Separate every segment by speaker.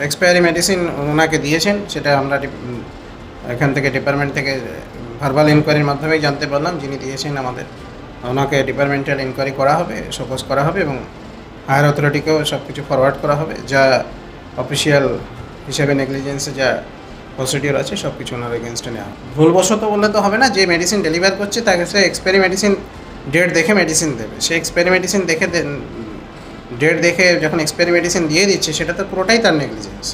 Speaker 1: Expiry medicine ওনাকে দিয়েছেন, সেটা আমরা এখান থেকে ডিপার্টমেন্ট থেকে ভার্বাল ইনকোয়ারির মাধ্যমেই জানতে পারলাম যিনি দিয়েছেন আমাদের। ওনাকে ডিপার্টমেন্টাল ইনকোয়ারি করা হবে, শোকজ করা হবে এবং হায়ার অথরিটিকেও সব কিছু ফরওয়ার্ড করা হবে। যা অফিসিয়াল হিসেবে নেগলিজেন্সে যা প্রসিডিওর আছে সব কিছু ওনার এগেনস্টে নেওয়া হবে। ভুলবশত বললে তো হবে না, যে মেডিসিন ডেলিভার করছে তাকে সে এক্সপায়ারি মেডিসিন ডেট দেখে মেডিসিন দেবে। সে এক্সপায়ারি মেডিসিন দেখে ডেট দেখে যখন এক্সপায়ারি মেডিসিন দিয়ে দিচ্ছে, সেটা তো পুরোটাই তার নেগলিজেন্স।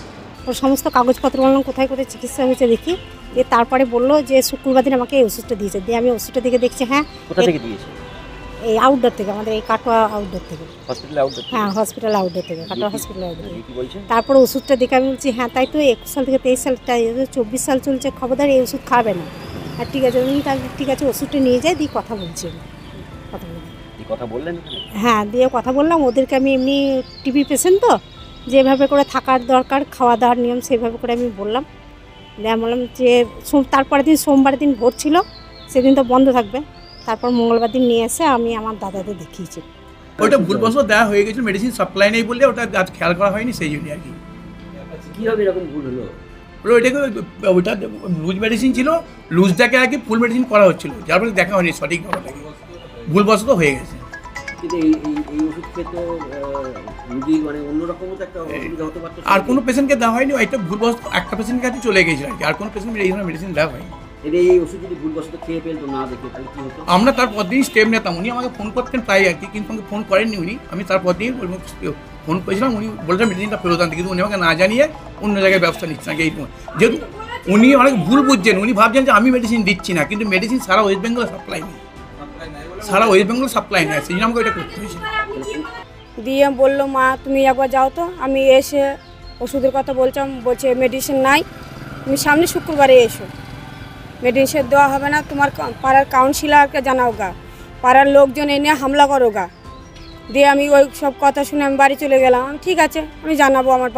Speaker 2: ওর সমস্ত কাগজপত্র বললাম কোথায় কোথায় চিকিৎসা হয়েছে দেখি, দিয়ে তারপরে বললো যে শুক্রবার দিন আমাকে এই ওষুধটা দিয়েছে। দিয়ে আমি ওষুধটা দেখে দেখছি, হ্যাঁ
Speaker 3: কোথা থেকে দিয়েছে?
Speaker 2: এই আউটডোর থেকে, আমাদের এই কাটোয়া আউটডোর থেকে।
Speaker 3: Hospital outdoor?
Speaker 2: হ্যাঁ, হসপিটাল আউটডোর থেকে, কাটোয়া হসপিটাল আউটডোর থেকে।
Speaker 3: কি বলছেন?
Speaker 2: তারপরে ওষুধটা দেখে আমি বলছি হ্যাঁ তাই তো, 21 সাল থেকে 23 সালটা 24 সাল চলছে, খবরদার এই ওষুধ খাবে না। আর ঠিক আছে, তাহলে ঠিক আছে ওষুধটা নিয়ে যাই, দিয়ে কথা বলছি আমি। কথা বলি,
Speaker 3: কথা বললেন?
Speaker 2: হ্যাঁ দিয়ে কথা বললাম ওদেরকে। আমি এমনি টিবি পেশেন্ট তো, যেভাবে করে থাকার দরকার, খাওয়া দাওয়ার নিয়ম সেভাবে করে আমি বললাম। দিয়ে বললাম যে তারপরের দিন সোমবার দিন ভোট ছিল, সেদিন তো বন্ধ থাকবে। তারপর মঙ্গলবার দিন নিয়ে এসে আমি আমার দাদাদের দেখিয়েছি।
Speaker 4: ওইটা ভুলবশত দেওয়া হয়ে গেছিল, মেডিসিন সাপ্লাই নেই বললে ওটা আজ খেয়াল করা হয়নি, সেই জন্যই আর কি।
Speaker 3: কীভাবে এরকম ভুল হলো?
Speaker 4: ওইটাকে ওইটা লুজ মেডিসিন ছিল, লুজটাকে আর কি ফুল মেডিসিন করা হচ্ছিল, যার ফলে দেখা হয়নি সঠিক ব্যাপারটাকে, ভুলবশত হয়ে গেছে।
Speaker 3: কিন্তু এই ওষুধ খেয়ে তো রুগীর মানে অন্যরকমও তো একটা অসুবিধা হতে পারতো।
Speaker 4: আর কোনো পেশেন্টকে দেওয়া হয়নি, এটা ভুলবশত একটা পেশেন্টের কাছে চলে গেছিল আর কি, আর কোনো পেশেন্ট এই ধরনের মেডিসিন দেওয়া হয়নি।
Speaker 3: এই ওষুধ যদি ভুলবশত খেয়ে ফেলতো না দেখে, তাহলে কী হতো?
Speaker 4: আমরা তারপর দিন স্টেপ নিতাম। উনি আমাকে ফোন করতেন প্রায় আর কি, কিন্তু আমাকে ফোন করেননি উনি। আমি তারপর দিন ফোন করেছিলাম, উনি বলছেন মেডিসিনটা ফেরত আনতে, কিন্তু উনি আমাকে না জানিয়ে অন্য জায়গায় ব্যবস্থা নিচ্ছেন এই সময়। যেহেতু উনি অনেক ভুল বুঝছেন, উনি ভাবছেন যে আমি মেডিসিন দিচ্ছি না, কিন্তু মেডিসিন সারা ওয়েস্ট বেঙ্গলে সাপ্লাই নেই, সারা ওয়েস্ট বেঙ্গল সাপ্লাই নেই, সেই জন্য আমাকে এটা করতে হয়েছে।
Speaker 5: দিয়ে বললো মা তুমি একবার যাও তো। আমি এসে ওষুধের কথা বলছে মেডিসিন নাই, তুমি সামনে শুক্রবারে এসো, মেডিসিন দেওয়া হবে না, তোমার পাড়ার কাউন্সিলরকে জানাও গা, পাড়ার লোকজন এনে হামলা করো গা। দিয়ে আমি ওই সব কথা শুনে আমি বাড়ি চলে গেলাম। আমি ঠিক আছে, আমি জানাবো আমার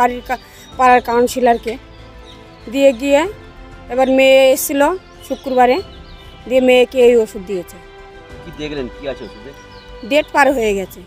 Speaker 5: পাড়ার কাউন্সিলরকে। দিয়ে গিয়ে এবার মেয়ে এসেছিলো শুক্রবারে, দিয়ে মেয়েকে এই ওষুধ দিয়েছে।
Speaker 3: কি দেখলেন, কি আছে ওষুধে?
Speaker 5: ডেট পার হয়ে গেছে।